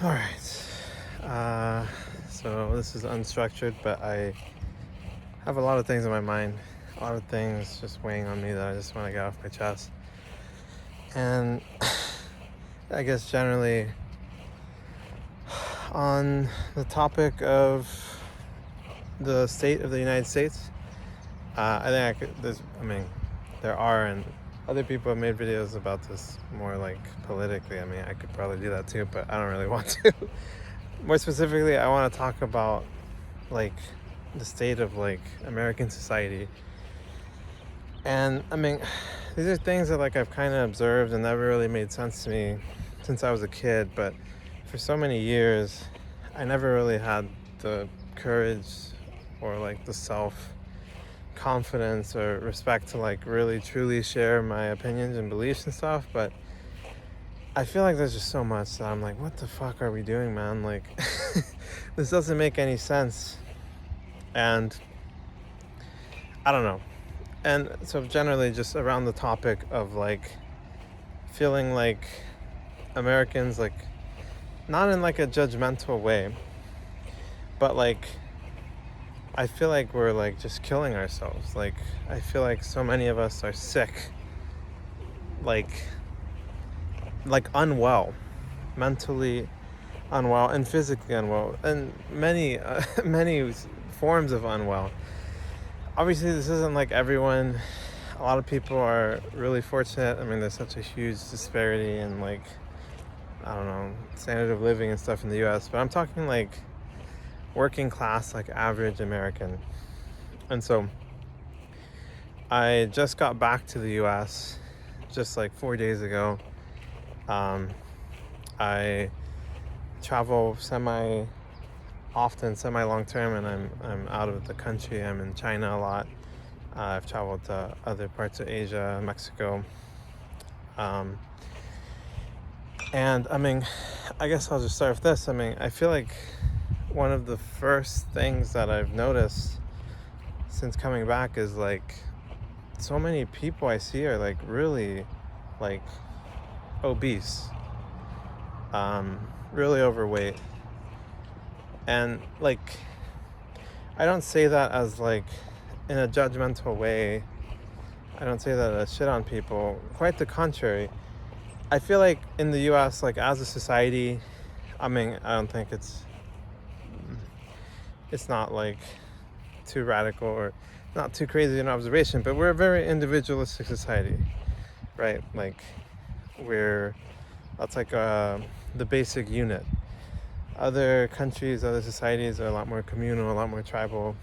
All right. So this is unstructured, but I have a lot of things in my mind, a lot of things just weighing on me that I just want to get off my chest. And I guess generally on the topic of the state of the United States, I think there are, and other people have made videos about this more like politically. I mean, I could probably do that too, but I don't really want to. More specifically, I want to talk about like the state of like American society. And I mean, these are things that like I've kind of observed and never really made sense to me since I was a kid, but for so many years I never really had the courage or like the self confidence or respect to like really truly share my opinions and beliefs and stuff. But I feel like there's just so much that I'm like, what the fuck are we doing, man? Like this doesn't make any sense. And I don't know. And so generally just around the topic of like feeling like Americans, like not in like a judgmental way, but like I feel like we're like just killing ourselves. Like I feel like so many of us are sick, like unwell, mentally unwell and physically unwell, and many many forms of unwell. Obviously this isn't like everyone. A lot of people are really fortunate. I mean, there's such a huge disparity in like, I don't know, standard of living and stuff in the US, but I'm talking like working class, like average American. And so I just got back to the US just like 4 days ago. I travel semi long term, and I'm out of the country. I'm in China a lot. I've traveled to other parts of Asia, Mexico. And I mean, I guess I'll just start with this. I mean, I feel like one of the first things that I've noticed since coming back is like so many people I see are like really like obese, really overweight. And like, I don't say that as like in a judgmental way. I don't say that as shit on people. Quite the contrary. I feel like in the US, like as a society, I mean, I don't think it's not like too radical or not too crazy an observation, but we're a very individualistic society, right? Like that's like the basic unit. Other countries, other societies are a lot more communal, a lot more tribal,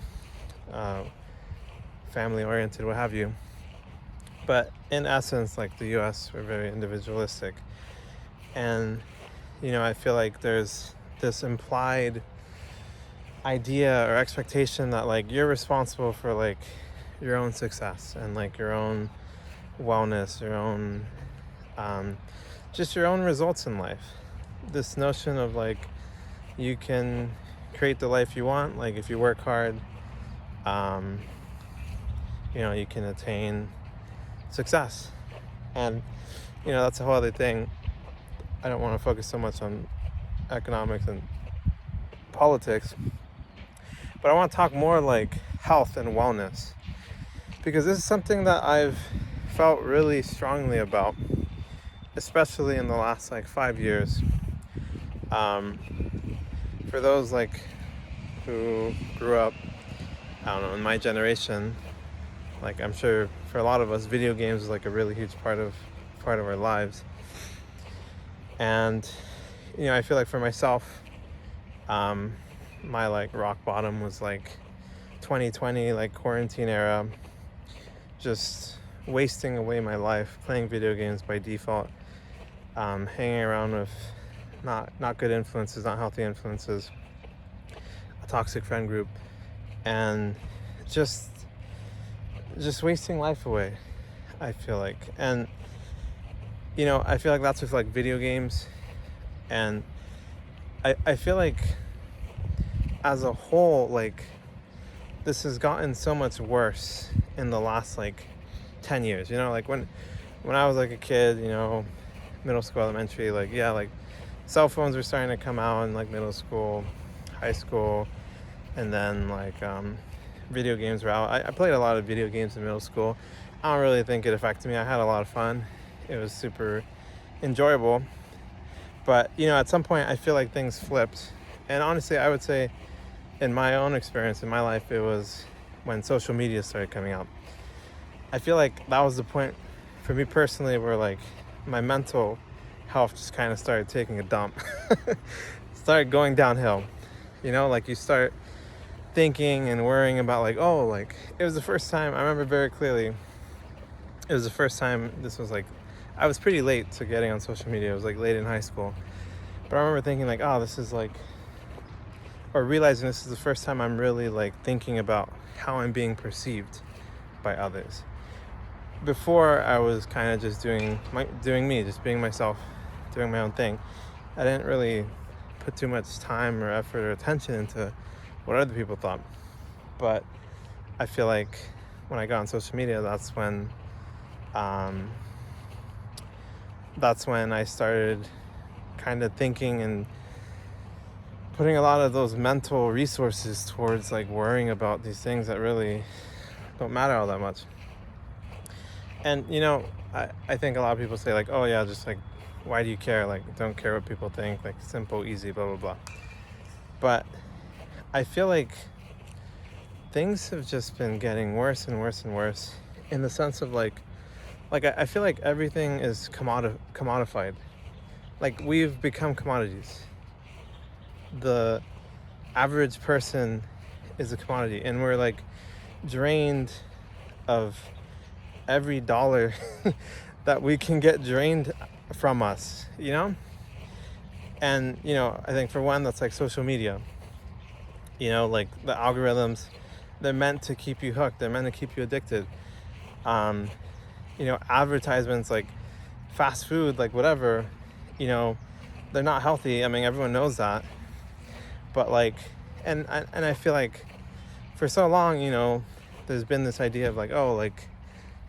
family oriented, what have you. But in essence, like the US, we're very individualistic. And, you know, I feel like there's this implied idea or expectation that like you're responsible for like your own success and like your own wellness, your own just your own results in life. This notion of like you can create the life you want, like if you work hard, you know, you can attain success. And you know, that's a whole other thing. I don't want to focus so much on economics and politics, but I want to talk more like health and wellness, because this is something that I've felt really strongly about, especially in the last like 5 years. For those like who grew up, I don't know, in my generation, like I'm sure for a lot of us, video games is like a really huge part of our lives. And you know, I feel like for myself, my like rock bottom was like 2020, like quarantine era, just wasting away my life playing video games by default, hanging around with not good influences, not healthy influences, a toxic friend group, and just wasting life away, I feel like. And you know, I feel like that's with like video games. And I feel like as a whole, like this has gotten so much worse in the last like 10 years. You know, like when I was like a kid, you know, middle school, elementary, like yeah, like cell phones were starting to come out in like middle school, high school, and then like video games were out. I played a lot of video games in middle school. I don't really think it affected me. I had a lot of fun. It was super enjoyable. But, you know, at some point I feel like things flipped. And honestly, I would say in my own experience in my life, it was when social media started coming out. I feel like that was the point for me personally where like my mental health just kind of started taking a dump. Started going downhill. You know, like you start thinking and worrying about like, oh, like it was the first time, I remember very clearly, it was the first time, this was like, I was pretty late to getting on social media. It was like late in high school. But I remember thinking like, oh, this is like, or realizing this is the first time I'm really like thinking about how I'm being perceived by others. Before I was kind of just doing me, just being myself, doing my own thing. I didn't really put too much time or effort or attention into what other people thought. But I feel like when I got on social media, that's when I started kind of thinking and putting a lot of those mental resources towards like worrying about these things that really don't matter all that much. And you know, I think a lot of people say like, oh yeah, just like, why do you care? Like, don't care what people think, like simple, easy, blah, blah, blah. But I feel like things have just been getting worse and worse and worse in the sense of like I feel like everything is commodified. Like we've become commodities. The average person is a commodity, and we're like drained of every dollar that we can get drained from us, you know? And, you know, I think for one, that's like social media. You know, like the algorithms, they're meant to keep you hooked. They're meant to keep you addicted. You know, advertisements like fast food, like whatever, you know, they're not healthy. I mean, everyone knows that. But like, and I feel like for so long, you know, there's been this idea of like, oh, like,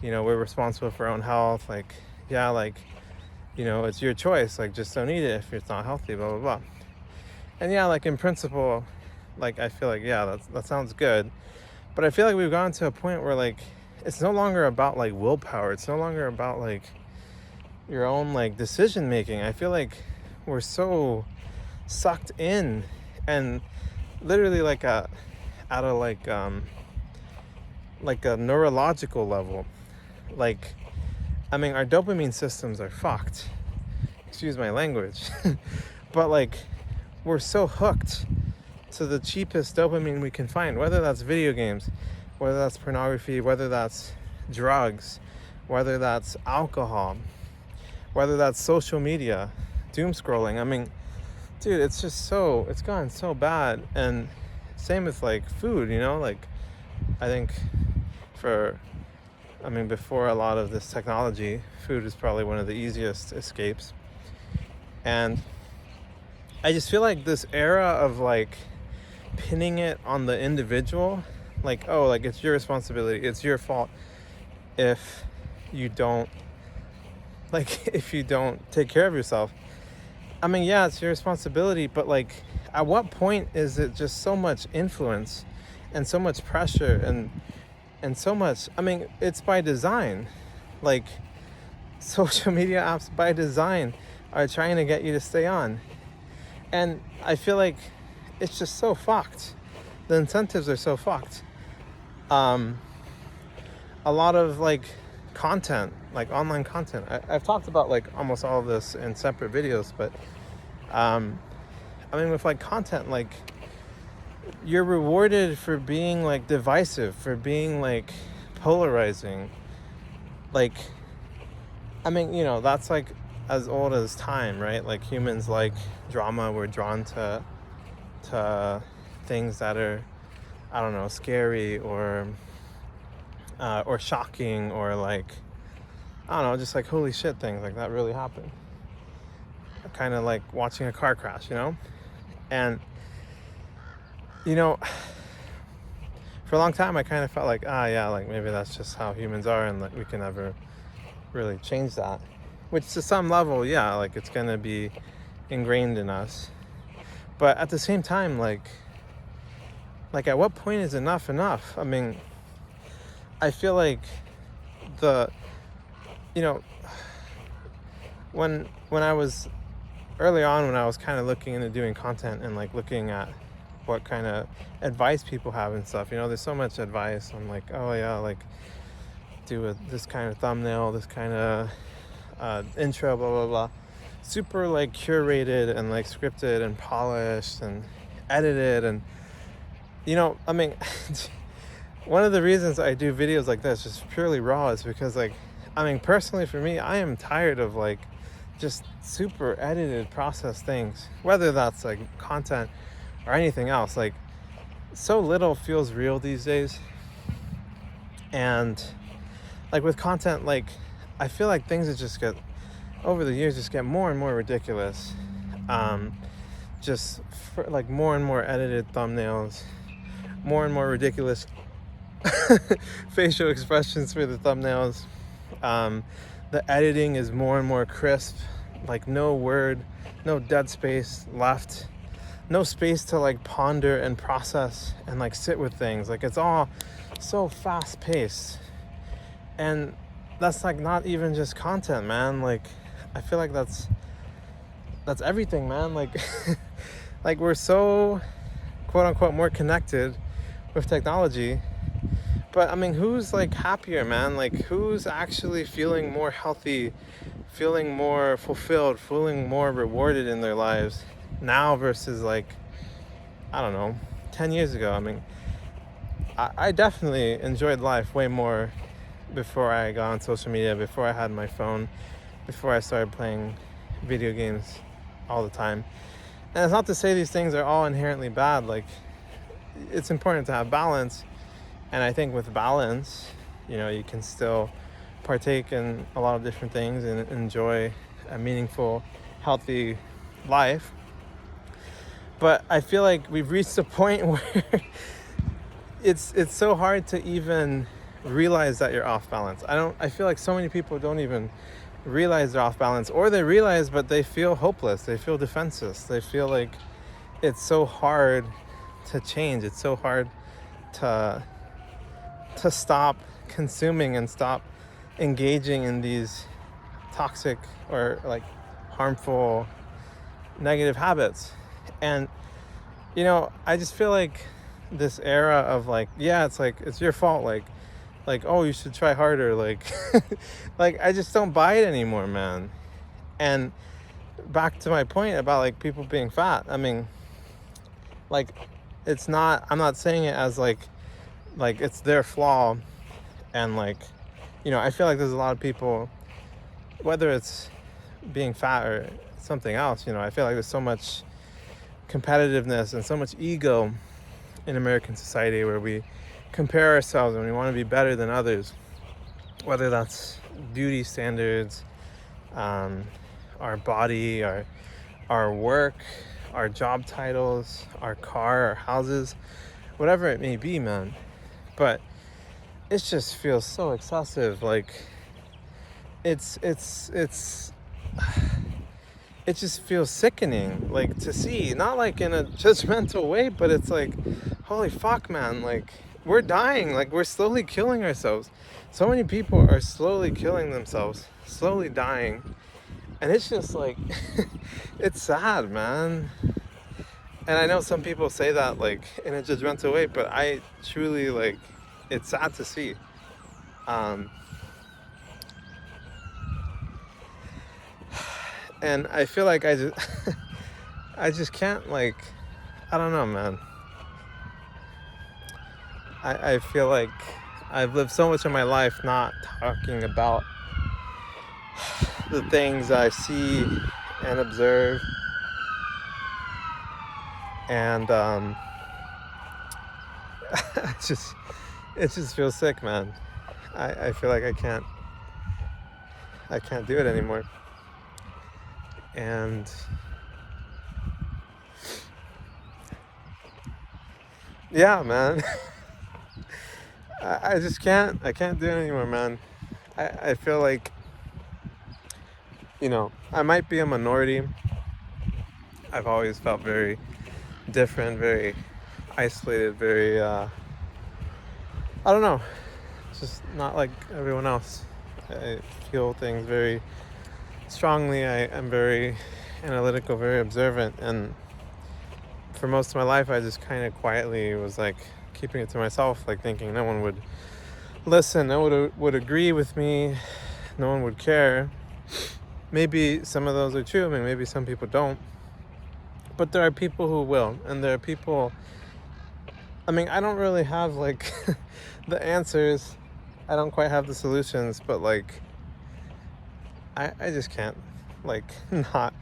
you know, we're responsible for our own health. Like, yeah, like, you know, it's your choice. Like, just don't eat it if it's not healthy, blah, blah, blah. And yeah, like in principle, like, I feel like, yeah, that sounds good. But I feel like we've gotten to a point where like, it's no longer about like willpower. It's no longer about like your own like decision making. I feel like we're so sucked in and literally like at a like a neurological level. Like, I mean, our dopamine systems are fucked. Excuse my language. But like, we're so hooked to the cheapest dopamine we can find, whether that's video games, whether that's pornography, whether that's drugs, whether that's alcohol, whether that's social media, doom scrolling. I mean, dude, it's gotten so bad. And same with like food, you know, like I think before a lot of this technology, food is probably one of the easiest escapes. And I just feel like this era of like pinning it on the individual, like, oh, like it's your responsibility, it's your fault if you don't take care of yourself. I mean, yeah, it's your responsibility, but like at what point is it just so much influence and so much pressure and so much, I mean, it's by design. Like social media apps by design are trying to get you to stay on. And I feel like it's just so fucked. The incentives are so fucked. A lot of like content, like online content. I've talked about like almost all of this in separate videos, but I mean with like content, like you're rewarded for being like divisive, for being like polarizing. Like, I mean, you know, that's like as old as time, right? Like humans like drama. We're drawn to things that are, I don't know, scary or shocking, or like, I don't know, just like holy shit things like that really happened. Kind of like watching a car crash, you know? And you know, for a long time I kind of felt like, yeah, like maybe that's just how humans are, and like we can never really change that. Which to some level, yeah, like it's gonna be ingrained in us. But at the same time, like at what point is enough? I mean, I feel like the, you know, when I was early on, when I was kind of looking into doing content and like looking at what kind of advice people have and stuff, there's so much advice. I'm like, oh yeah, like do this kind of thumbnail, this kind of intro, blah blah blah, super like curated and like scripted and polished and edited. And I mean one of the reasons I do videos like this, just purely raw, is because like, I mean, personally for me, I am tired of like just super edited, processed things, whether that's like content or anything else. Like, so little feels real these days. And like with content, like I feel like things that just get, over the years, just get more and more ridiculous. Just for, like, more and more edited thumbnails, more and more ridiculous facial expressions for the thumbnails. The editing is more and more crisp, like no word, no dead space left, no space to like ponder and process and like sit with things. Like, it's all so fast paced. And that's like not even just content, man. Like, I feel like that's everything, man. Like like we're so quote unquote more connected with technology, but I mean, who's like happier, man? Like, who's actually feeling more healthy, feeling more fulfilled, feeling more rewarded in their lives now versus like, I don't know, 10 years ago? I mean, I definitely enjoyed life way more before I got on social media, before I had my phone, before I started playing video games all the time. And it's not to say these things are all inherently bad. Like, it's important to have balance. And I think with balance, you can still partake in a lot of different things and enjoy a meaningful, healthy life. But I feel like we've reached a point where it's so hard to even realize that you're off balance. I feel like so many people don't even realize they're off balance, or they realize but they feel hopeless, they feel defenseless, they feel like it's so hard to change, it's so hard to stop consuming and stop engaging in these toxic or like harmful negative habits. And I just feel like this era of like, yeah, it's like, it's your fault, like oh, you should try harder, like like I just don't buy it anymore, man. And back to my point about like people being fat, I mean, like, it's not, I'm not saying it as like it's their flaw. And like, I feel like there's a lot of people, whether it's being fat or something else, I feel like there's so much competitiveness and so much ego in American society, where we compare ourselves and we want to be better than others, whether that's beauty standards, our body, our work, our job titles, our car, our houses, whatever it may be, man. But it just feels so excessive. Like, it just feels sickening, like, to see, not like in a judgmental way, but it's like, holy fuck, man, like, we're dying, like, we're slowly killing ourselves. So many people are slowly killing themselves, slowly dying. And it's just like, it's sad, man. And I know some people say that like in a judgmental way, but I truly, like, it's sad to see. And I feel like I just can't, like, I don't know, man. I feel like I've lived so much of my life not talking about the things I see and observe. And it just feels sick, man. I feel like I can't do it anymore. And yeah, man. I just can't do it anymore, man. I feel like, I might be a minority I've always felt very different, very isolated, very I don't know, just not like everyone else. I feel things very strongly. I am very analytical, very observant, and for most of my life I just kind of quietly was like keeping it to myself, like thinking no one would listen, no one would agree with me, no one would care. Maybe some of those are true. I mean, maybe some people don't, but there are people who will, and there are people. I mean, I don't really have like the answers. I don't quite have the solutions, but like I just can't like not.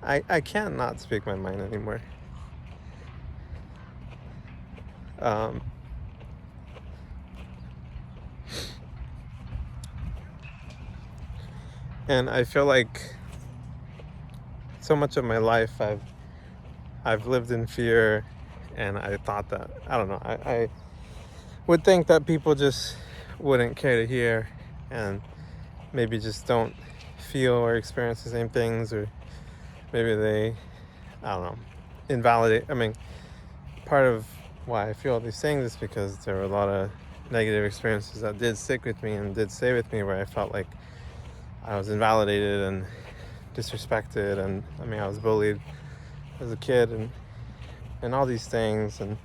I can't not speak my mind anymore. Um, and I feel like so much of my life I've lived in fear, and I thought that, I don't know, I would think that people just wouldn't care to hear, and maybe just don't feel or experience the same things, or maybe they, I don't know, invalidate. I mean, part of why I feel all these things is because there were a lot of negative experiences that did stick with me and did stay with me, where I felt like I was invalidated and disrespected, and I mean, I was bullied as a kid, and all these things, and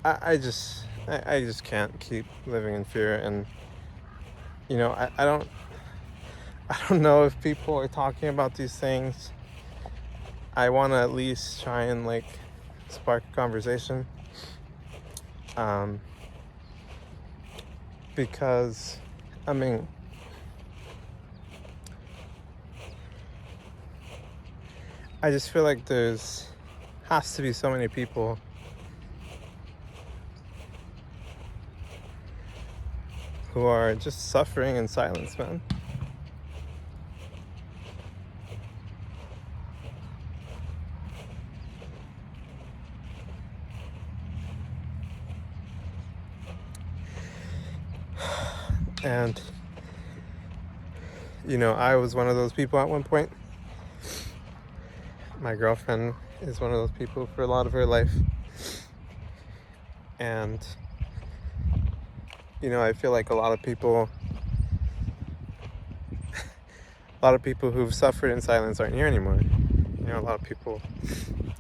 I just can't keep living in fear. And you know, I don't know if people are talking about these things. I want to at least try and like spark a conversation, because I mean, I just feel like there's has to be so many people who are just suffering in silence, man. And you know, I was one of those people at one point. My girlfriend is one of those people for a lot of her life. And you know, I feel like a lot of people who've suffered in silence aren't here anymore. You know, a lot of people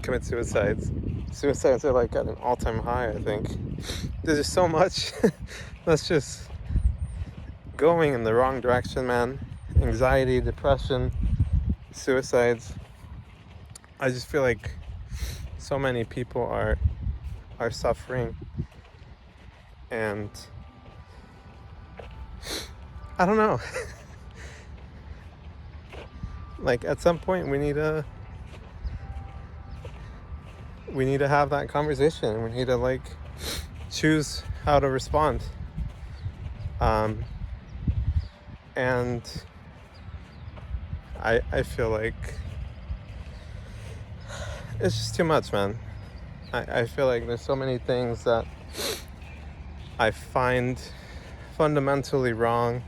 commit suicides. Suicides are like at an all-time high, I think. There's just so much that's just going in the wrong direction, man. Anxiety, depression, suicides. I just feel like so many people are suffering, and I don't know. Like at some point we need to have that conversation. We need to like choose how to respond. And I feel like it's just too much, man. I feel like there's so many things that I find fundamentally wrong,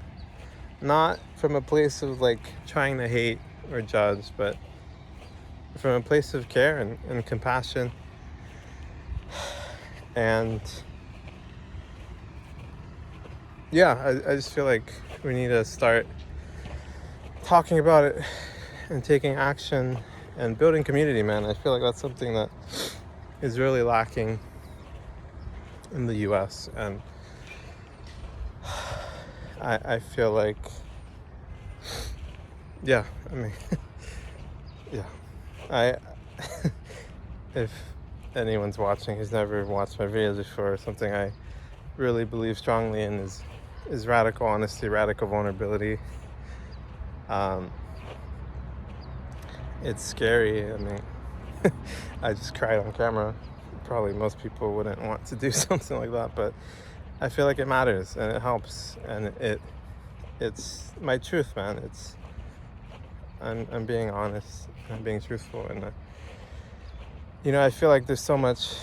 not from a place of like trying to hate or judge, but from a place of care and compassion. And yeah, I just feel like we need to start talking about it and taking action and building community, man. I feel like that's something that is really lacking in the US, and I feel like, yeah, I mean, yeah, I if anyone's watching who's never watched my videos before, something I really believe strongly in is radical honesty, radical vulnerability. It's scary. I mean, I just cried on camera. Probably most people wouldn't want to do something like that, but I feel like it matters and it helps, and it's my truth, man. I'm being honest. I'm being truthful, and I feel like there's so much,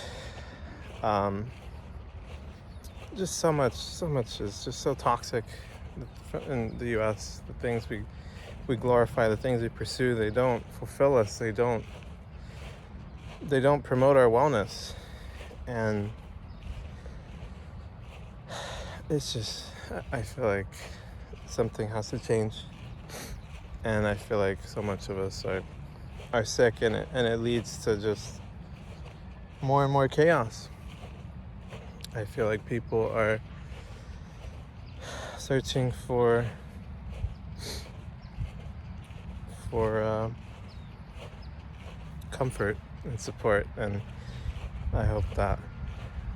just so much is just so toxic in the U.S. The things we glorify, the things we pursue, they don't fulfill us. They don't promote our wellness, and it's just, I feel like something has to change, and I feel like so much of us are sick, and it leads to just more and more chaos. I feel like people are searching for comfort and support, and I hope that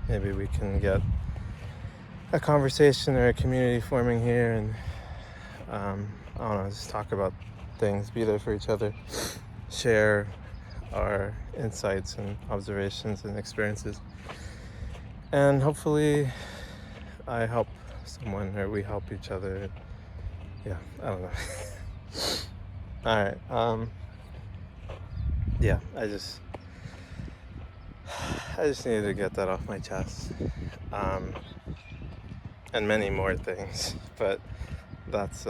maybe we can get a conversation or a community forming here, and I don't know, just talk about things, be there for each other, share our insights and observations and experiences, and hopefully I help someone, or we help each other. Yeah, I don't know. All right. Yeah, I just needed to get that off my chest, and many more things, but that's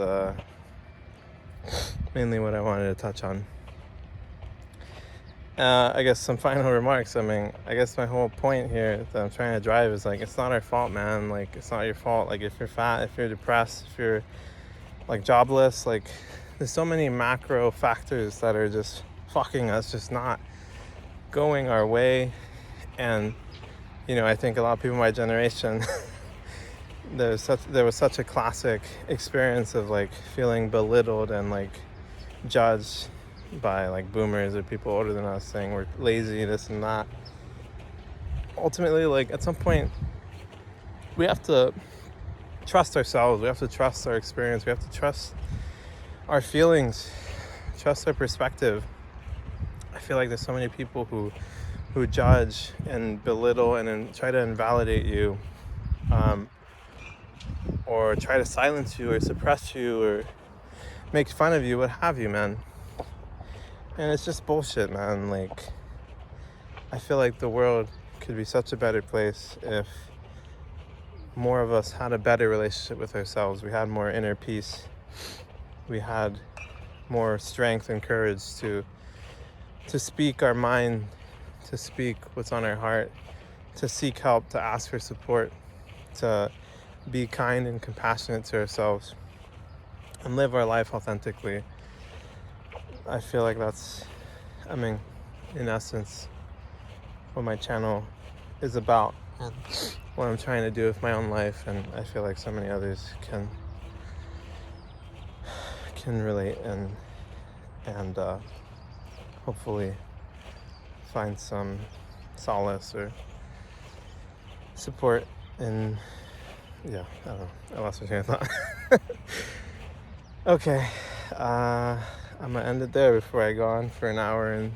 mainly what I wanted to touch on. I guess some final remarks. I mean, I guess my whole point here that I'm trying to drive is like, it's not our fault, man. Like, it's not your fault. Like, if you're fat, if you're depressed, if you're like jobless, like, there's so many macro factors that are just fucking us, just not going our way. And I think a lot of people in my generation there was such a classic experience of like feeling belittled and like judged by like boomers or people older than us, saying we're lazy, this and that. Ultimately, like, at some point we have to trust ourselves, we have to trust our experience, we have to trust our feelings, trust our perspective. I feel like there's so many people who judge and belittle and try to invalidate you, or try to silence you or suppress you or make fun of you, what have you, man. And it's just bullshit, man. Like, I feel like the world could be such a better place if more of us had a better relationship with ourselves. We had more inner peace. We had more strength and courage to speak our mind, to speak what's on our heart, to seek help, to ask for support, to be kind and compassionate to ourselves, and live our life authentically. I feel like that's, I mean, in essence, what my channel is about, and what I'm trying to do with my own life, and I feel like so many others can relate and hopefully find some solace or support in, yeah, I don't know, I lost my train of thought. Okay, I'm gonna end it there before I go on for an hour and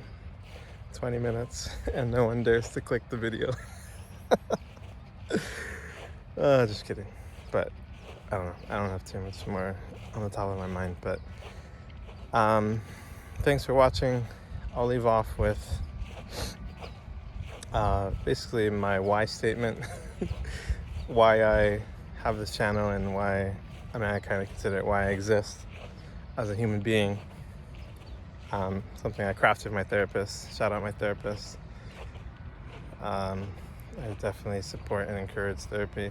20 minutes and no one dares to click the video. Just kidding. But I don't know, I don't have too much more on the top of my mind, but thanks for watching. I'll leave off with basically my why statement. Why I have this channel, and why, I mean, I kind of consider it why I exist as a human being. Something I crafted with my therapist. Shout out my therapist. I definitely support and encourage therapy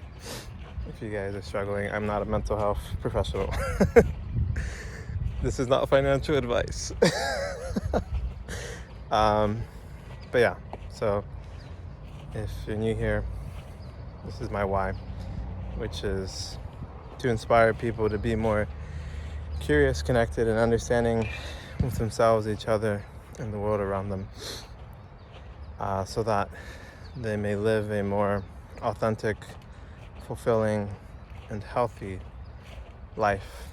if you guys are struggling. I'm not a mental health professional. This is not financial advice. But yeah, so if you're new here, this is my why, which is to inspire people to be more curious, connected, and understanding with themselves, each other, and the world around them, so that they may live a more authentic, fulfilling, and healthy life.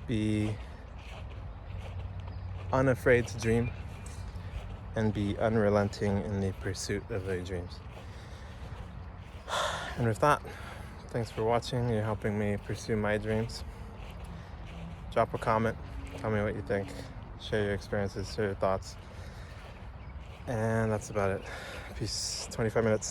Be unafraid to dream, and be unrelenting in the pursuit of their dreams. And with that, thanks for watching. You're helping me pursue my dreams. Drop a comment, tell me what you think, share your experiences, share your thoughts. And that's about it. Peace. 25 minutes.